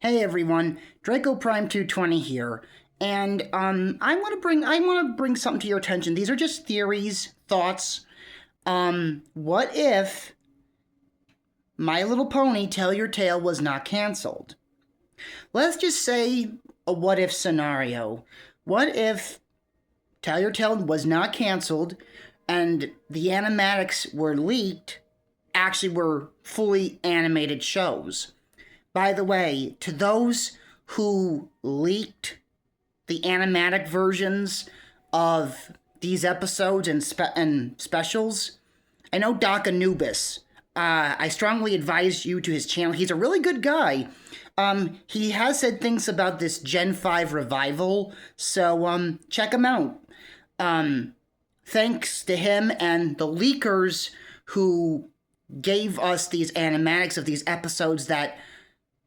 Hey everyone, Draco Prime 220 here, and I want to bring something to your attention. These are just theories, thoughts. What if My Little Pony Tell Your Tale was not canceled? Let's just say a what if scenario. What if Tell Your Tale was not canceled and the animatics were leaked, actually were fully animated shows? By the way, to those who leaked the animatic versions of these episodes and specials, I know Doc Anubis. I strongly advise you to his channel. He's a really good guy. He has said things about this Gen 5 revival, so check him out. Thanks to him and the leakers who gave us these animatics of these episodes that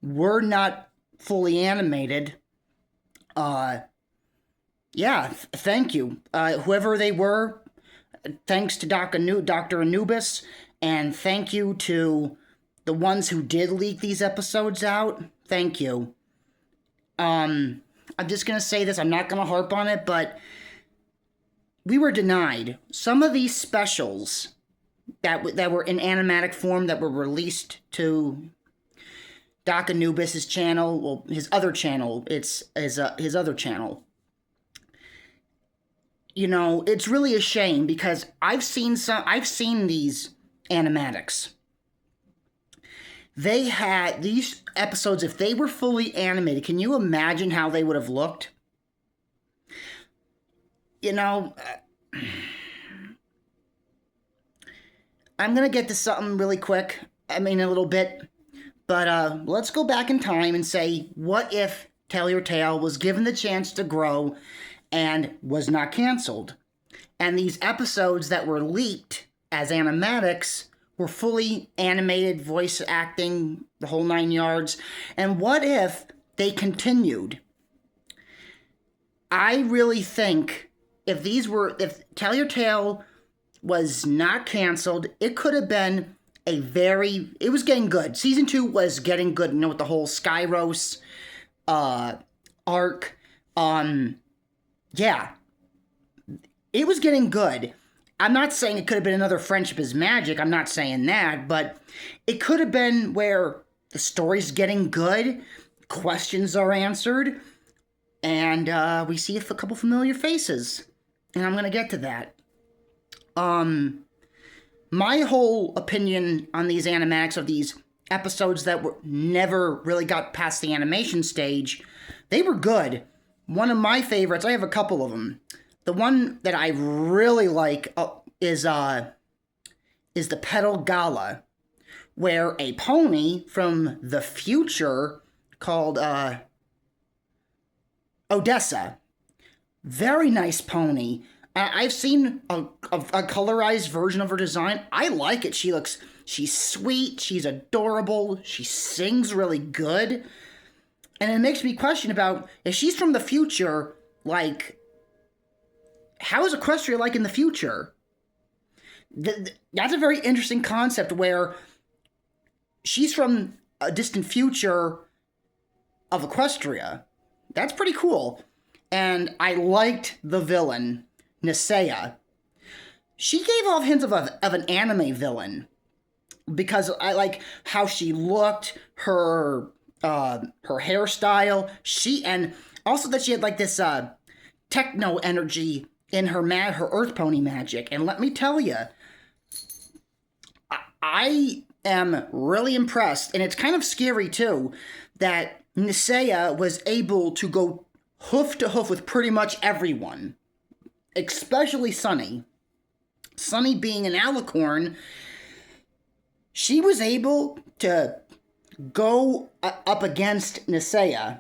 were not fully animated. Thank you. Whoever they were, thanks to Dr. Anubis, and thank you to the ones who did leak these episodes out. Thank you. I'm just going to say this, I'm not going to harp on it, but we were denied some of these specials that were in animatic form that were released to Doc Anubis' channel, well, his other channel. It's his other channel. You know, it's really a shame because I've seen these animatics. They had these episodes, if they were fully animated, can you imagine how they would have looked? You know, I'm going to get to something really quick. I mean, a little bit. But let's go back in time and say, what if Tell Your Tale was given the chance to grow and was not canceled? And these episodes that were leaked as animatics were fully animated, voice acting, the whole 9 yards. And what if they continued? I really think if Tell Your Tale was not canceled, it could have been it was getting good. Season 2 was getting good, you know, with the whole Skyros arc. Yeah. It was getting good. I'm not saying it could have been another Friendship is Magic. I'm not saying that, but it could have been where the story's getting good, questions are answered, and we see a couple familiar faces. And I'm going to get to that. My whole opinion on these animatics of these episodes that were never really got past the animation stage, they were good. One of my favorites, I have a couple of them. The one that I really like is the Petal Gala, where a pony from the future called Odessa, very nice pony. I've seen a colorized version of her design. I like it. She's sweet, she's adorable, she sings really good. And it makes me question about, if she's from the future, like, how is Equestria like in the future? That's a very interesting concept where she's from a distant future of Equestria. That's pretty cool. And I liked the villain, Nisea. She gave off hints of an anime villain because I like how she looked, her hairstyle, and also that she had like this techno energy in her Earth Pony magic. And let me tell you, I am really impressed, and it's kind of scary too, that Nisea was able to go hoof to hoof with pretty much everyone. Especially Sunny. Sunny being an alicorn, she was able to go up against Nisea,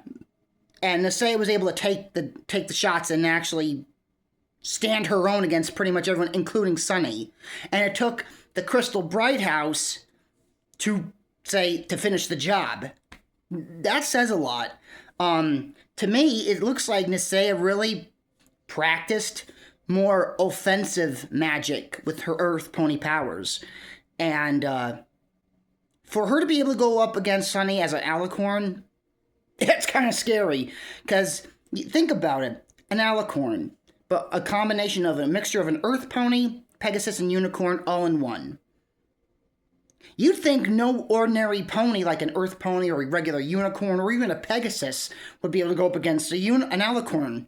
and Nisea was able to take the shots and actually stand her own against pretty much everyone, including Sunny. And it took the Crystal Bright House to finish the job. That says a lot. To me, it looks like Nisea really practiced more offensive magic with her Earth Pony powers. And for her to be able to go up against Sunny as an alicorn, It's kind of scary, because think about it. An alicorn, but a combination of a mixture of an earth pony, Pegasus, and unicorn all in one. You'd think no ordinary pony like an earth pony or a regular unicorn or even a Pegasus would be able to go up against an alicorn,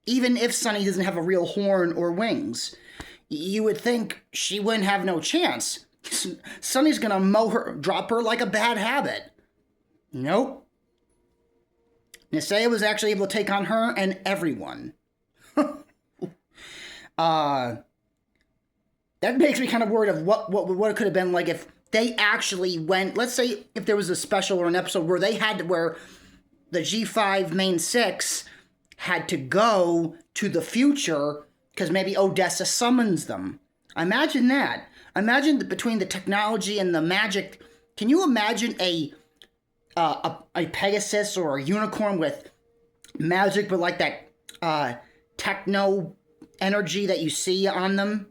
even if Sunny doesn't have a real horn or wings. You would think she wouldn't have no chance. Sunny's gonna drop her like a bad habit. Nope. Nisea was actually able to take on her and everyone. That makes me kind of worried of what it could have been like if they actually went. Let's say if there was a special or an episode where where the G5 main six had to go to the future because maybe Odessa summons them. Imagine that. Imagine between the technology and the magic. Can you imagine a Pegasus or a unicorn with magic, but like that techno energy that you see on them,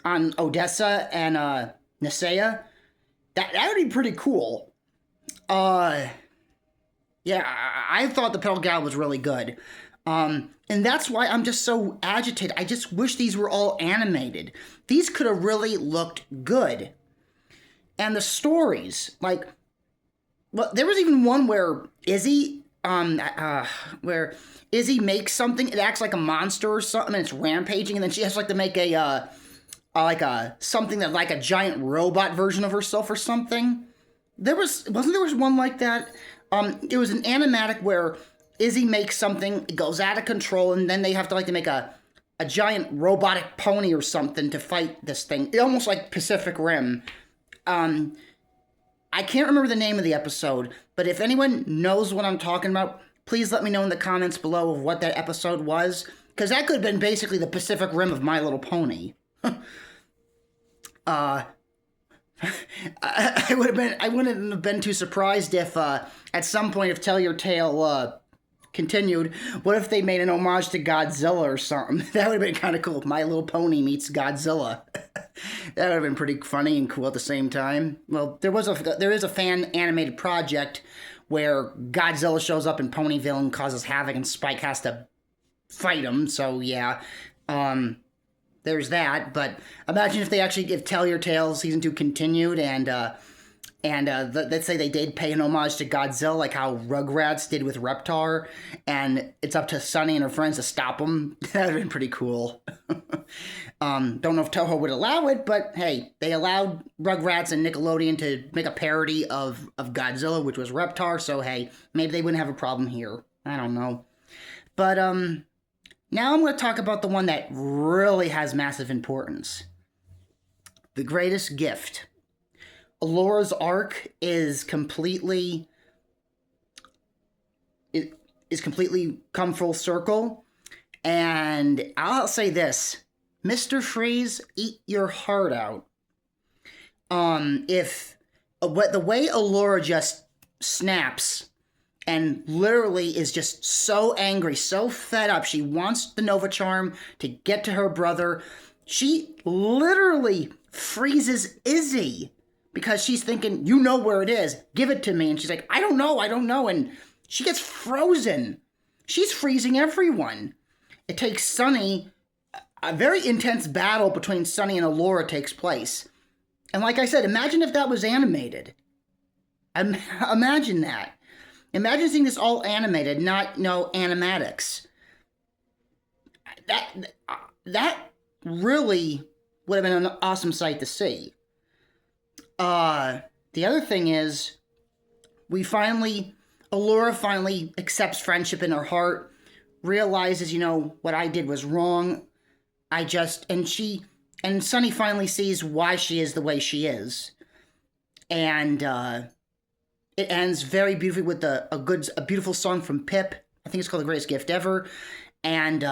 on Odessa and Nisea? That would be pretty cool. Yeah, I thought the Petal Gal was really good. And that's why I'm just so agitated. I just wish these were all animated. These could have really looked good. And the stories, like, well, there was even one where Izzy makes something. It acts like a monster or something, and it's rampaging, and then she has to make something that like a giant robot version of herself or something. There was one like that. It was an animatic where Izzy makes something, it goes out of control, and then they have to make a giant robotic pony or something to fight this thing. Almost like Pacific Rim. I can't remember the name of the episode, but if anyone knows what I'm talking about, please let me know in the comments below of what that episode was, because that could have been basically the Pacific Rim of My Little Pony. I wouldn't have been too surprised if at some point if Tell Your Tale continued, what if they made an homage to Godzilla or something? That would have been kind of cool. My Little Pony meets Godzilla. That would have been pretty funny and cool at the same time. Well, there is a fan animated project where Godzilla shows up in Ponyville and causes havoc, and Spike has to fight him. So yeah, there's that. But imagine if Tell Your Tale Season 2 continued and let's say they did pay an homage to Godzilla, like how Rugrats did with Reptar, and it's up to Sunny and her friends to stop them. That would have been pretty cool. Don't know if Toho would allow it, but hey, they allowed Rugrats and Nickelodeon to make a parody of Godzilla, which was Reptar, so hey, maybe they wouldn't have a problem here. I don't know. But now I'm going to talk about the one that really has massive importance. The Greatest Gift. Alora's arc is completely come full circle, and I'll say this: Mr. Freeze, eat your heart out. If the way Alora just snaps and literally is just so angry, so fed up, she wants the Nova Charm to get to her brother. She literally freezes Izzy. Because she's thinking, you know where it is, give it to me. And she's like, I don't know. And she gets frozen. She's freezing everyone. It takes Sunny, a very intense battle between Sunny and Alora takes place. And like I said, imagine if that was animated. Imagine that. Imagine seeing this all animated, not no animatics. That really would have been an awesome sight to see. The other thing is, Alora finally accepts friendship in her heart, realizes, what I did was wrong. And Sunny finally sees why she is the way she is. And, it ends very beautifully with a beautiful song from Pip. I think it's called The Greatest Gift Ever. And,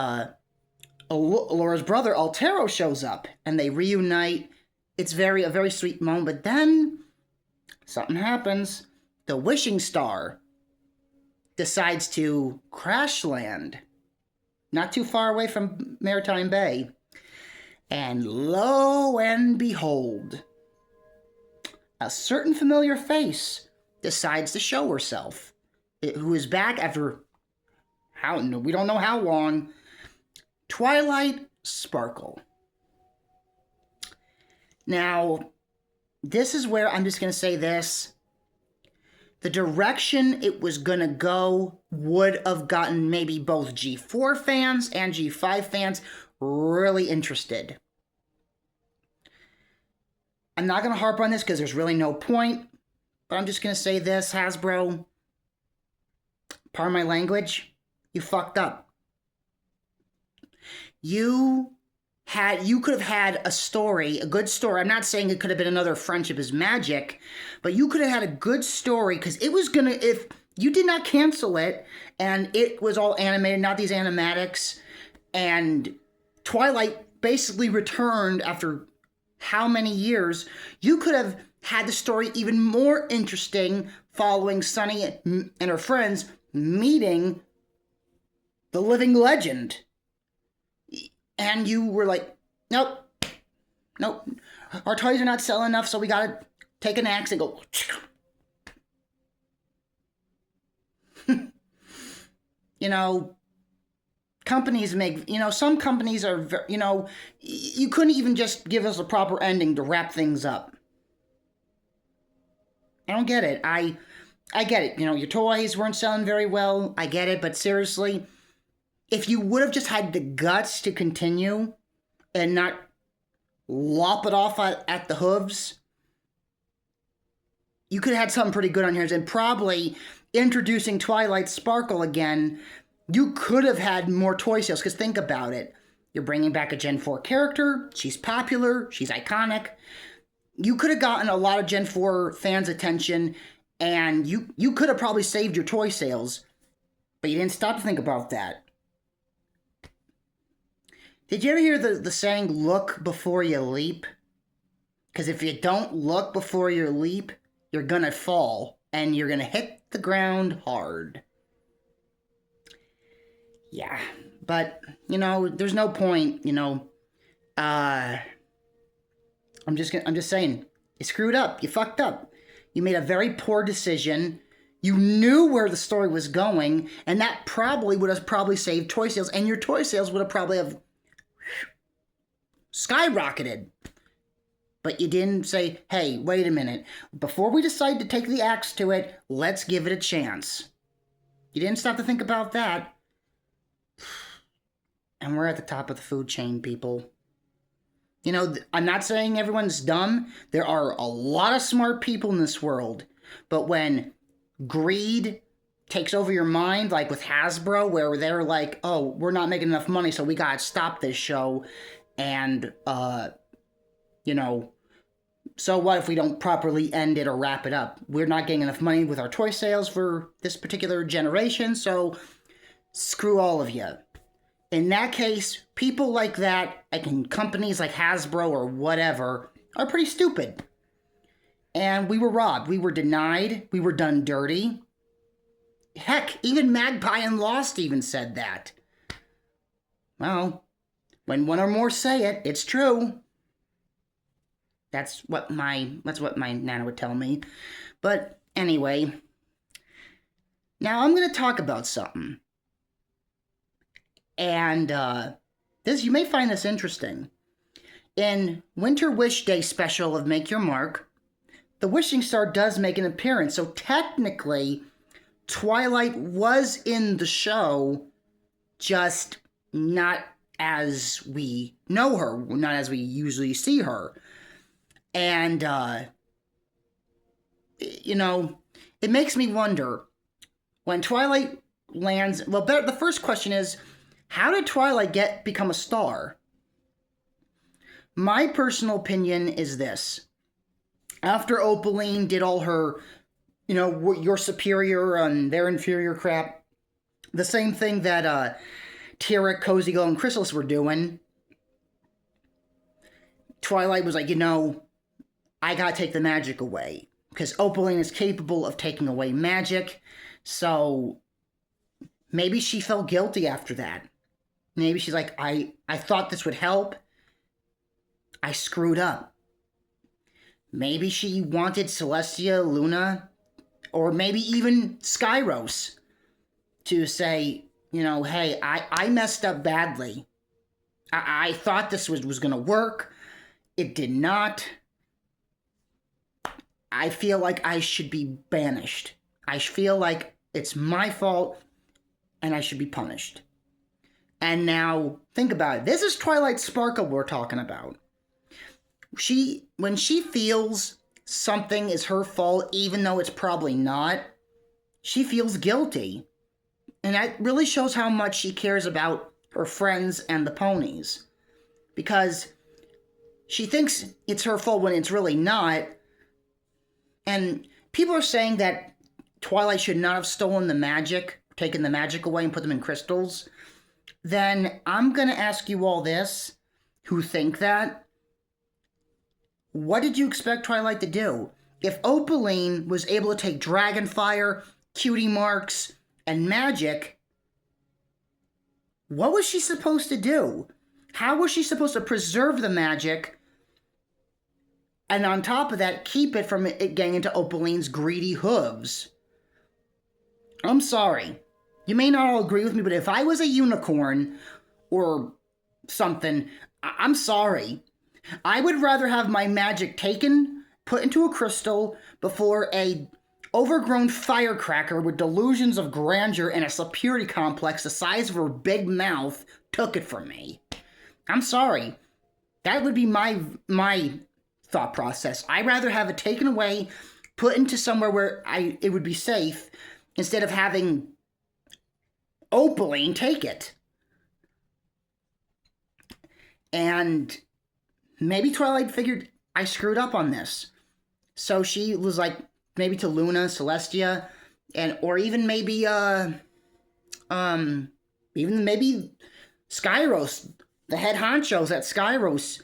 Alora's brother, Altero, shows up, and they reunite. It's a very sweet moment, but then something happens. The Wishing Star decides to crash land not too far away from Maritime Bay. And lo and behold, a certain familiar face decides to show herself. who is back after we don't know how long. Twilight Sparkle. Now, this is where I'm just going to say this. The direction it was going to go would have gotten maybe both G4 fans and G5 fans really interested. I'm not going to harp on this because there's really no point, but I'm just going to say this, Hasbro, pardon my language, you fucked up. You could have had a story, a good story. I'm not saying it could have been another Friendship is Magic, but you could have had a good story because it was going to, if you did not cancel it and it was all animated, not these animatics, and Twilight basically returned after how many years, you could have had the story even more interesting following Sunny and her friends meeting the living legend. And you were like, nope, our toys are not selling enough, so we gotta take an axe and go. Companies make, some companies are, you couldn't even just give us a proper ending to wrap things up. I don't get it. I get it. Your toys weren't selling very well. I get it, but seriously, if you would have just had the guts to continue and not lop it off at the hooves, you could have had something pretty good on here. And probably introducing Twilight Sparkle again, you could have had more toy sales. Because think about it. You're bringing back a Gen 4 character. She's popular. She's iconic. You could have gotten a lot of Gen 4 fans' attention. And you could have probably saved your toy sales. But you didn't stop to think about that. Did you ever hear the saying, look before you leap? Because if you don't look before you leap, you're going to fall. And you're going to hit the ground hard. Yeah. But, there's no point, I'm just saying, you screwed up. You fucked up. You made a very poor decision. You knew where the story was going. And that probably would have saved toy sales. And your toy sales would have probably skyrocketed. But you didn't say, hey, wait a minute. Before we decide to take the axe to it, let's give it a chance. You didn't stop to think about that. And we're at the top of the food chain, people. I'm not saying everyone's dumb. There are a lot of smart people in this world. But when greed takes over your mind, like with Hasbro, where they're like, oh, we're not making enough money, so we gotta stop this show. And, so what if we don't properly end it or wrap it up? We're not getting enough money with our toy sales for this particular generation, so screw all of you. In that case, people like that, and companies like Hasbro or whatever, are pretty stupid. And we were robbed. We were denied. We were done dirty. Heck, even Magpie and Lost even said that. Well, when one or more say it, it's true. That's what my Nana would tell me. But anyway, now I'm going to talk about something. And you may find this interesting. In Winter Wish Day special of Make Your Mark, the Wishing Star does make an appearance. So technically, Twilight was in the show, just not as we know her, not as we usually see her. And, it makes me wonder, when Twilight lands, the first question is, how did Twilight become a star? My personal opinion is this. After Opaline did all her, your superior and their inferior crap, the same thing that Tira, Cozy Glow, and Chrysalis were doing, Twilight was like, I gotta take the magic away. Because Opaline is capable of taking away magic. So maybe she felt guilty after that. Maybe she's like, I thought this would help. I screwed up. Maybe she wanted Celestia, Luna, or maybe even Skyros, to say, hey, I messed up badly. I thought this was going to work. It did not. I feel like I should be banished. I feel like it's my fault and I should be punished. And now, think about it. This is Twilight Sparkle we're talking about. When she feels something is her fault, even though it's probably not, she feels guilty. And that really shows how much she cares about her friends and the ponies. Because she thinks it's her fault when it's really not. And people are saying that Twilight should not have stolen the magic, taken the magic away and put them in crystals. Then I'm going to ask you all this, who think that. What did you expect Twilight to do? If Opaline was able to take Dragonfire, Cutie Marks, and magic, what was she supposed to do? How was she supposed to preserve the magic, and on top of that, keep it from it getting into Opaline's greedy hooves? I'm sorry. You may not all agree with me, but if I was a unicorn or something, I'm sorry. I would rather have my magic taken, put into a crystal, before a overgrown firecracker with delusions of grandeur and a security complex the size of her big mouth took it from me. I'm sorry. That would be my thought process. I'd rather have it taken away, put into somewhere where it would be safe, instead of having Opaline take it. And maybe Twilight figured I screwed up on this. So she was like, maybe to Luna, Celestia, or even maybe maybe Skyros, the head honchos at Skyros.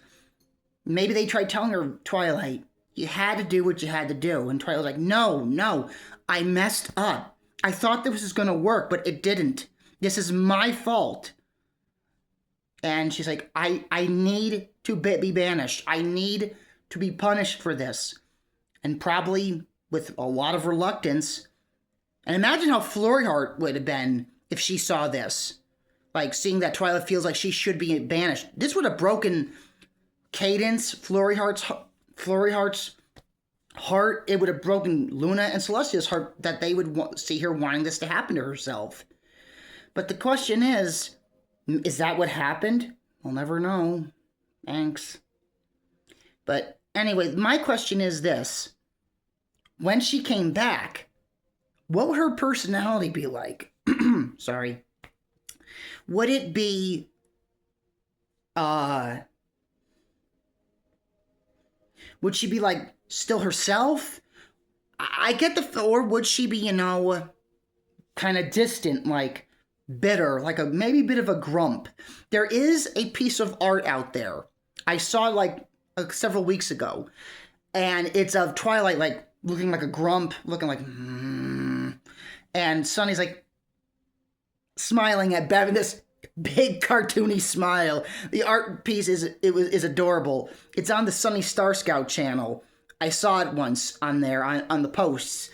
Maybe they tried telling her, Twilight, you had to do what you had to do. And Twilight was like, no, I messed up. I thought this was going to work, but it didn't. This is my fault. And she's like, I need to be banished. I need to be punished for this. And probably with a lot of reluctance. And imagine how Flurry Heart would have been if she saw this. Like, seeing that Twilight feels like she should be banished. This would have broken Cadance, Flurry Heart's heart. It would have broken Luna and Celestia's heart, that they would see her wanting this to happen to herself. But the question is that what happened? We'll never know. Thanks. But anyway, my question is this. When she came back, what would her personality be like? Sorry. Would it be, would she be like still herself? I get or would she be, kind of distant, like bitter, like maybe a bit of a grump? There is a piece of art out there. I saw like several weeks ago, and it's of Twilight like looking like a grump, looking like, and Sunny's like smiling at Bevan, this big cartoony smile. The art piece is adorable. It's on the Sunny Star Scout channel. I saw it once on there on the posts,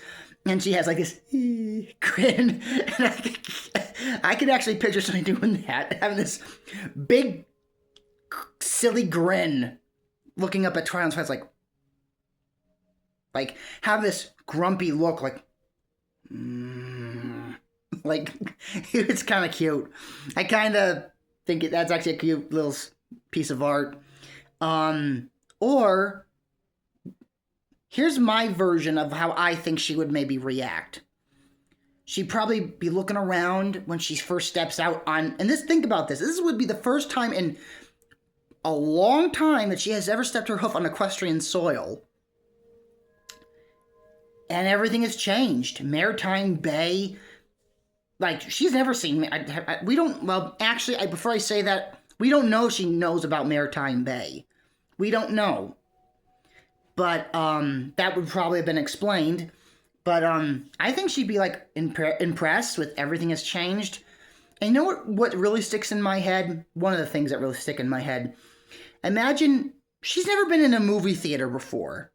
and she has like this grin, and I could actually picture Sunny doing that, having this big silly grin, looking up at Twilight, like have this grumpy look, like like it's kind of cute. I kind of think that's actually a cute little piece of art. Or here's my version of how I think she would maybe react. She'd probably be looking around when she first steps out on, and think about this. This would be the first time in a long time that she has ever stepped her hoof on equestrian soil. And everything has changed. Maritime Bay, like, she's never seen, before I say that, we don't know if she knows about Maritime Bay. We don't know. But, that would probably have been explained. But, I think she'd be, like, impressed with everything has changed. And you know what really sticks in my head? One of the things that really stick in my head. Imagine, she's never been in a movie theater before.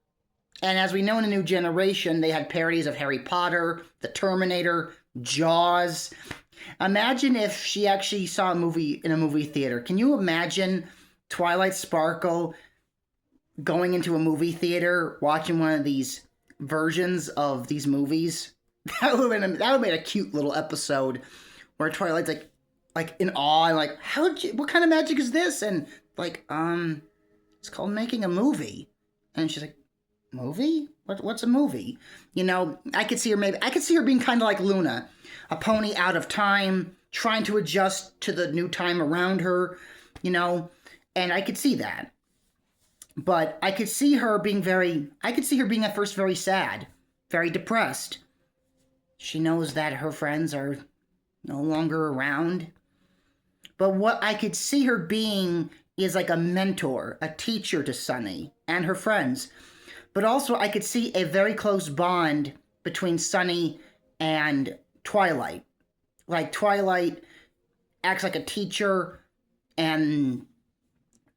And as we know in the new generation, they had parodies of Harry Potter, The Terminator, Jaws. Imagine if she actually saw a movie in a movie theater. Can you imagine Twilight Sparkle going into a movie theater, watching one of these versions of these movies? That would have made a cute little episode where Twilight's like in awe and like, what kind of magic is this? And like, it's called making a movie. And she's like, movie? What's a movie? You know, I could see her being kind of like Luna, a pony out of time, trying to adjust to the new time around her, you know, and I could see that. But I could see her being at first very sad, very depressed. She knows that her friends are no longer around. But what I could see her being is like a mentor, a teacher to Sunny and her friends. But also I could see a very close bond between Sunny and Twilight. Like Twilight acts like a teacher, and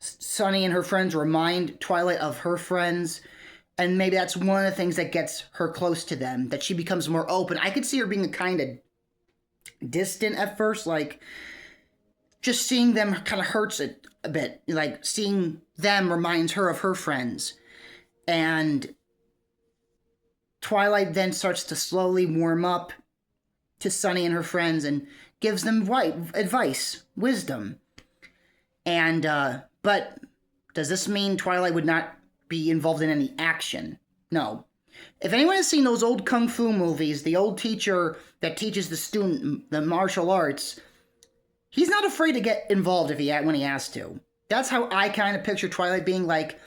Sunny and her friends remind Twilight of her friends. And maybe that's one of the things that gets her close to them, that she becomes more open. I could see her being kind of distant at first, like just seeing them kind of hurts it a bit. Like seeing them reminds her of her friends. And Twilight then starts to slowly warm up to Sunny and her friends and gives them advice, wisdom. And, but does this mean Twilight would not be involved in any action? No. If anyone has seen those old kung fu movies, the old teacher that teaches the student the martial arts, he's not afraid to get involved when he has to. That's how I kind of picture Twilight being. Like,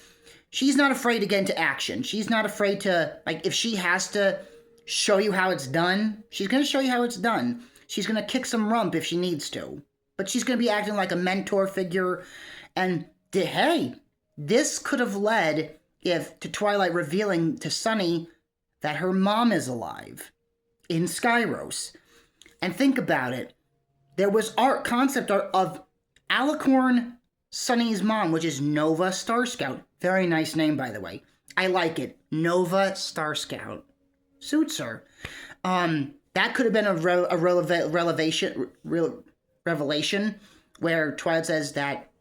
she's not afraid to get into action. She's not afraid to, like, if she has to show you how it's done, she's going to show you how it's done. She's going to kick some rump if she needs to. But she's going to be acting like a mentor figure. And, hey, this could have led to Twilight revealing to Sunny that her mom is alive in Skyros. And think about it. There was concept art of Alicorn, Sunny's mom, which is Nova Star Scout. Very nice name, by the way. I like it. Nova Star Scout. Suits her. That could have been a revelation where Twilight says that,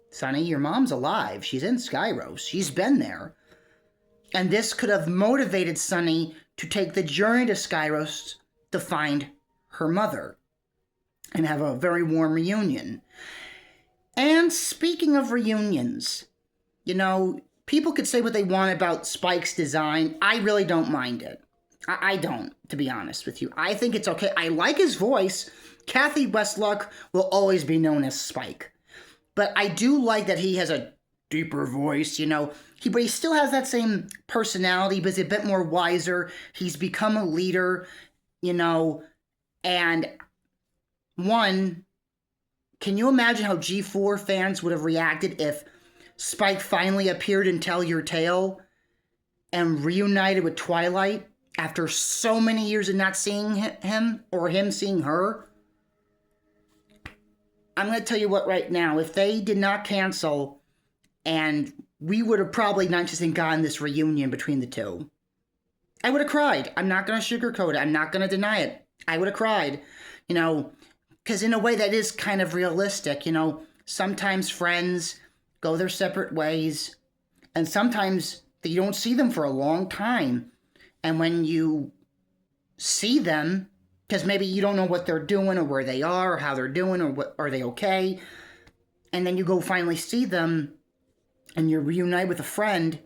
Sunny, your mom's alive. She's in Skyros. She's been there. And this could have motivated Sunny to take the journey to Skyros to find her mother and have a very warm reunion. And speaking of reunions, you know, people could say what they want about Spike's design. I really don't mind it. I don't, to be honest with you. I think it's okay. I like his voice. Kathy Westluck will always be known as Spike. But I do like that he has a deeper voice, you know. But he still has that same personality, but he's a bit more wiser. He's become a leader, you know. And can you imagine how G4 fans would have reacted if Spike finally appeared in Tell Your Tale and reunited with Twilight after so many years of not seeing him or him seeing her? I'm going to tell you what right now, if they did not cancel, and we would have probably not just gotten this reunion between the two, I would have cried. I'm not going to sugarcoat it. I'm not going to deny it. I would have cried, you know, because in a way that is kind of realistic, you know. Sometimes friends go their separate ways, and sometimes you don't see them for a long time. And when you see them, because maybe you don't know what they're doing or where they are or how they're doing or are they okay, and then you go finally see them and you reunite with a friend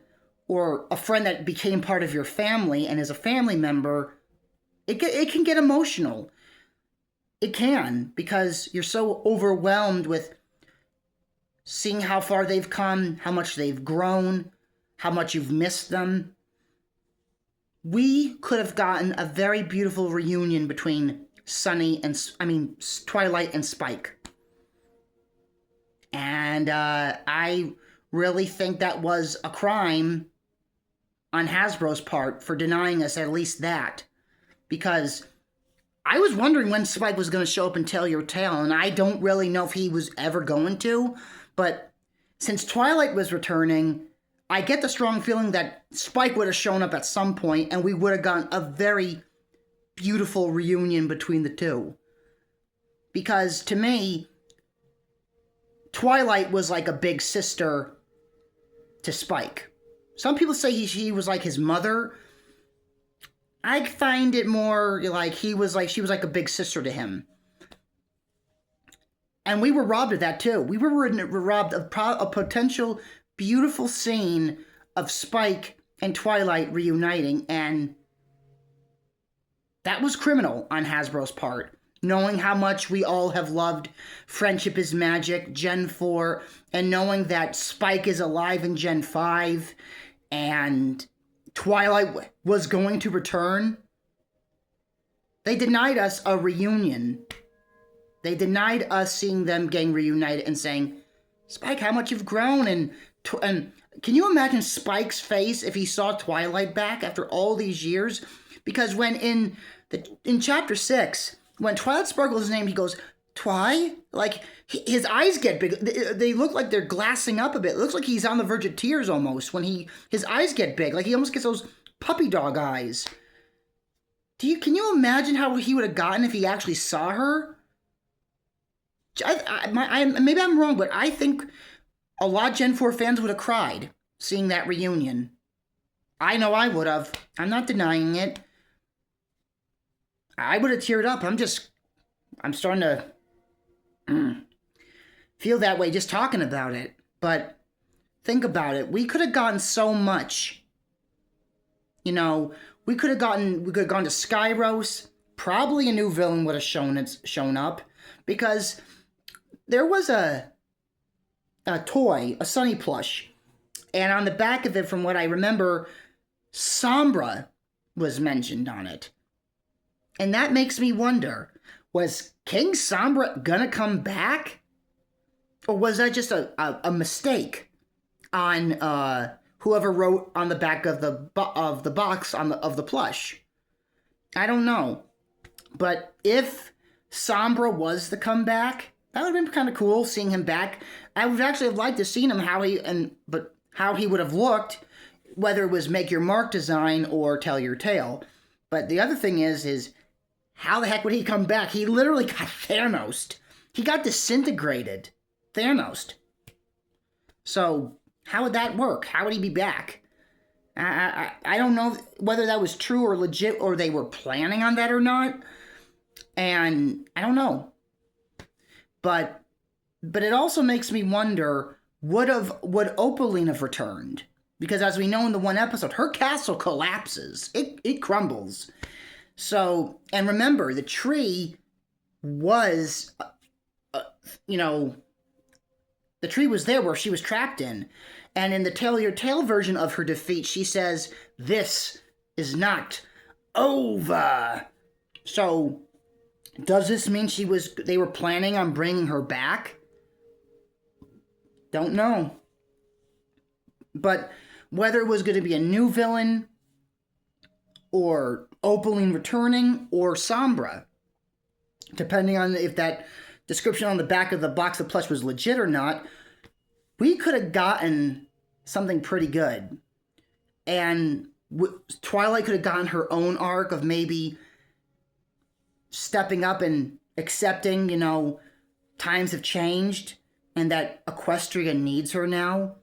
or a friend that became part of your family and is a family member, it can get emotional. It can, because you're so overwhelmed with seeing how far they've come, how much they've grown, how much you've missed them. We could have gotten a very beautiful reunion between Twilight and Spike. And I really think that was a crime on Hasbro's part for denying us at least that. Because I was wondering when Spike was going to show up and Tell Your Tale, and I don't really know if he was ever going to. But since Twilight was returning, I get the strong feeling that Spike would have shown up at some point and we would have gotten a very beautiful reunion between the two. Because to me, Twilight was like a big sister to Spike. Some people say she was like his mother. I find it more like she was like a big sister to him. And we were robbed of that too. We were robbed of a potential beautiful scene of Spike and Twilight reuniting, and that was criminal on Hasbro's part. Knowing how much we all have loved Friendship is Magic, Gen 4, and knowing that Spike is alive in Gen 5, and Twilight was going to return, they denied us a reunion. They denied us seeing them getting reunited and saying, Spike, how much you've grown. And can you imagine Spike's face if he saw Twilight back after all these years? Because when in Chapter 6, when Twilight Sparkle is named, he goes, Twi? Like, his eyes get big. They look like they're glassing up a bit. It looks like he's on the verge of tears almost when his eyes get big. Like, he almost gets those puppy dog eyes. Can you imagine how he would have gotten if he actually saw her? Maybe I'm wrong, but I think a lot of Gen 4 fans would have cried seeing that reunion. I know I would have. I'm not denying it. I would have teared up. I'm starting to feel that way just talking about it. But think about it. We could have gotten so much. You know, we could have gone to Skyros. Probably a new villain would have shown up, because there was a toy, a Sunny plush, and on the back of it, from what I remember, Sombra was mentioned on it. And that makes me wonder, was King Sombra gonna come back? Or was that just a mistake on whoever wrote on the back of the box of the plush? I don't know. But if Sombra was the comeback, that would have been kind of cool, seeing him back. I would actually have liked to see him how he would have looked, whether it was Make Your Mark design or Tell Your Tale. But the other thing is how the heck would he come back? He literally got Thanos. He got disintegrated. Thanos. So how would that work? How would he be back? I don't know whether that was true or legit, or they were planning on that or not. And I don't know. But it also makes me wonder, would Opaline have returned? Because as we know in the one episode, her castle collapses. It crumbles. So, and remember, the tree was, the tree was there where she was trapped in. And in the Tell Your Tale version of her defeat, she says, "This is not over." So, does this mean they were planning on bringing her back? Don't know. But whether it was going to be a new villain, or Opaline returning, or Sombra, depending on if that description on the back of the box of plush was legit or not, we could have gotten something pretty good. And Twilight could have gotten her own arc of maybe stepping up and accepting, times have changed, and that Equestria needs her now,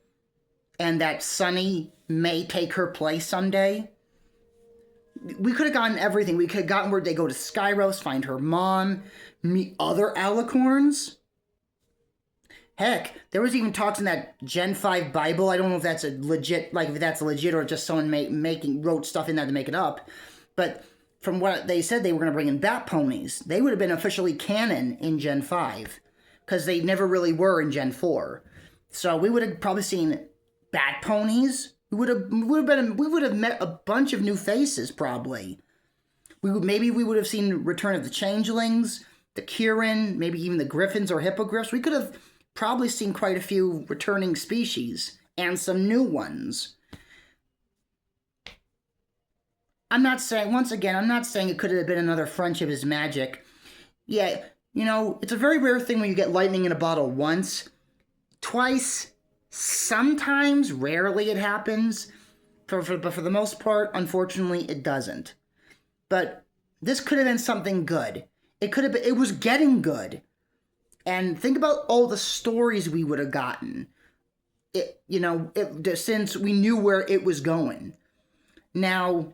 and that Sunny may take her place someday. We could have gotten everything. We could have gotten where they go to Skyros, find her mom, meet other Alicorns. Heck, there was even talks in that Gen 5 Bible. I don't know if that's legit or just someone wrote stuff in there to make it up. But from what they said, they were going to bring in Bat Ponies. They would have been officially canon in Gen 5, because they never really were in Gen 4. So we would have probably seen Bat Ponies. We would have met a bunch of new faces, probably. We would have seen Return of the Changelings, the Kirin, maybe even the Griffins or Hippogriffs. We could have probably seen quite a few returning species and some new ones. I'm not saying it could have been another Friendship is Magic. Yeah, it's a very rare thing when you get lightning in a bottle once. Twice, Sometimes, rarely it happens, but for the most part, unfortunately, it doesn't. But this could have been something good. It could have been, it was getting good. And think about all the stories we would have gotten. Since we knew where it was going. Now,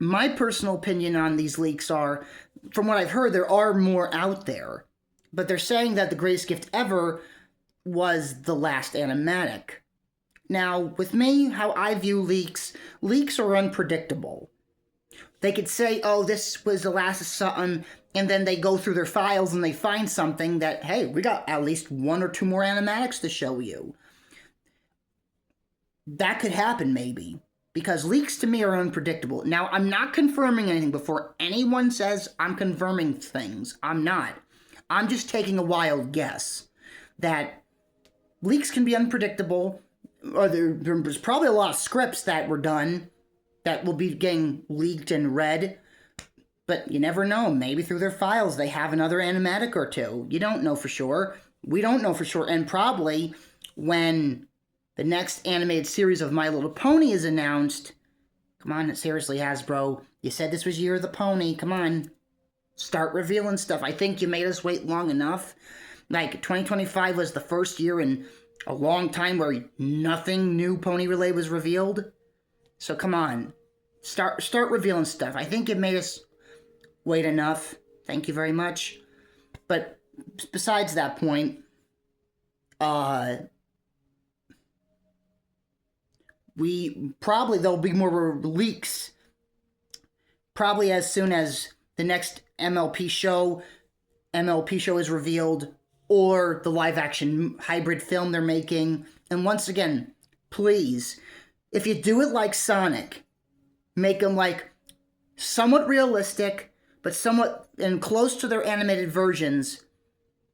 my personal opinion on these leaks are, from what I've heard, there are more out there. But they're saying that the greatest gift ever was the last animatic. Now, with me, how I view leaks are unpredictable. They could say, oh, this was the last of something, and then they go through their files and they find something that, hey, we got at least 1 or 2 more animatics to show you. That could happen, maybe. Because leaks to me are unpredictable. Now, I'm not confirming anything before anyone says I'm confirming things. I'm not. I'm just taking a wild guess that leaks can be unpredictable, or there's probably a lot of scripts that were done that will be getting leaked and read, but you never know. Maybe through their files they have another animatic or two. You don't know for sure. We don't know for sure, and probably when the next animated series of My Little Pony is announced, come on, seriously, Hasbro, you said this was Year of the Pony, come on. Start revealing stuff. I think you made us wait long enough. Like, 2025 was the first year in a long time where nothing new Pony Relay was revealed. So come on. Start revealing stuff. I think you made us wait enough. Thank you very much. But besides that point, there'll be more leaks. Probably as soon as the next MLP show is revealed, or the live-action hybrid film they're making. And once again, please, if you do it like Sonic, make them like somewhat realistic, but somewhat and close to their animated versions,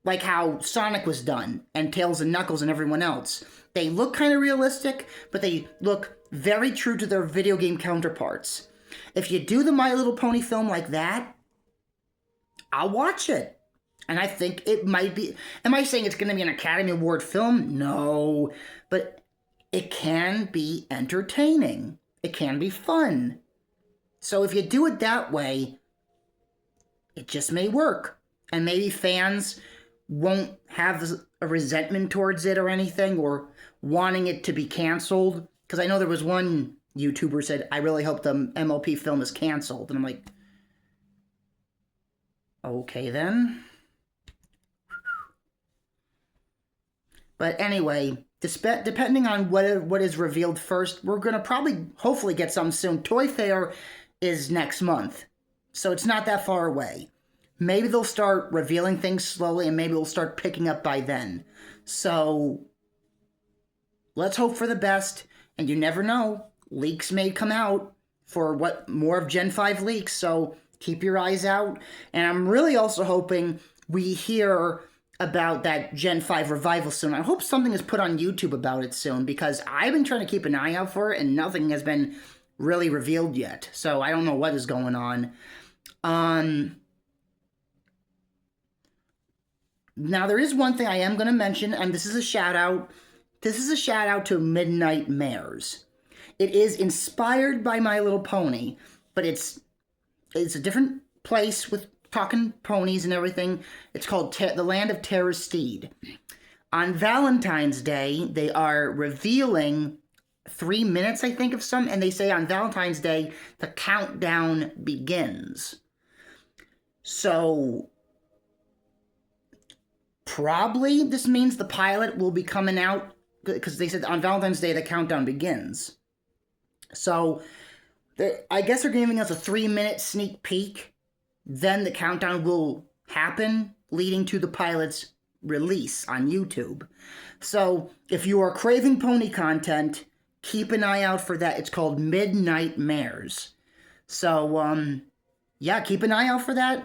like how Sonic was done, and Tails and Knuckles and everyone else. They look kind of realistic, but they look very true to their video game counterparts. If you do the My Little Pony film like that, I'll watch it. And I think it might be... Am I saying it's going to be an Academy Award film? No. But it can be entertaining. It can be fun. So if you do it that way, it just may work. And maybe fans won't have a resentment towards it or anything, or wanting it to be canceled. Because I know there was one YouTuber said, I really hope the MLP film is canceled. And I'm like, okay then. But anyway, depending on what is revealed first, we're going to hopefully get some soon. Toy Fair is next month, so it's not that far away. Maybe they'll start revealing things slowly, and maybe we'll start picking up by then. So let's hope for the best, and you never know. Leaks may come out for more of Gen 5 leaks, so keep your eyes out. And I'm really also hoping we hear about that Gen 5 revival soon. I hope something is put on YouTube about it soon, because I've been trying to keep an eye out for it, and nothing has been really revealed yet. So I don't know what is going on. Now, there is one thing I am going to mention, and this is a shout-out. This is a shout-out to Midnight Mares. It is inspired by My Little Pony, but it's a different place with talking ponies and everything. It's called the Land of Terra's Steed. On Valentine's Day, they are revealing 3 minutes, I think, of some, and they say on Valentine's Day, the countdown begins. So probably this means the pilot will be coming out, because they said on Valentine's Day, the countdown begins. So I guess they're giving us a 3-minute sneak peek. Then the countdown will happen, leading to the pilot's release on YouTube. So if you are craving pony content, keep an eye out for that. It's called Midnight Mares. So, yeah, keep an eye out for that.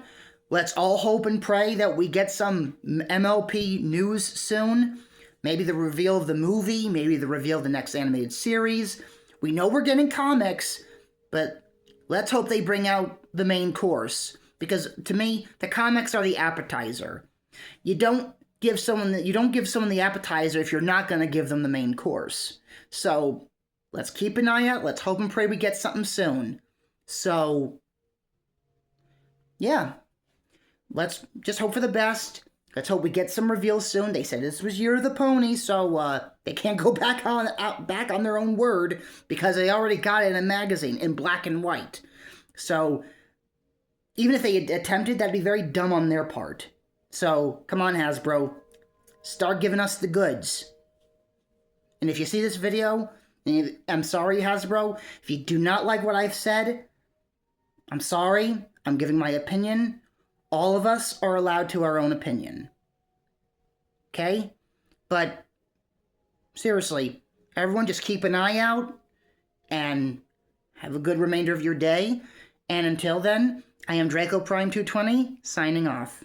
Let's all hope and pray that we get some MLP news soon. Maybe the reveal of the movie, maybe the reveal of the next animated series. We know we're getting comics, but let's hope they bring out the main course. Because to me, the comics are the appetizer. You don't give someone the appetizer if you're not going to give them the main course. So let's keep an eye out. Let's hope and pray we get something soon. So yeah, let's just hope for the best. Let's hope we get some reveals soon. They said this was Year of the Pony, so they can't go back on their own word because they already got it in a magazine in black and white. So even if they had attempted, that'd be very dumb on their part. So come on, Hasbro, start giving us the goods. And if you see this video, I'm sorry, Hasbro, if you do not like what I've said, I'm sorry. I'm giving my opinion. All of us are allowed to our own opinion. Okay? But seriously, everyone just keep an eye out and have a good remainder of your day. And until then, I am Draco Prime 220, signing off.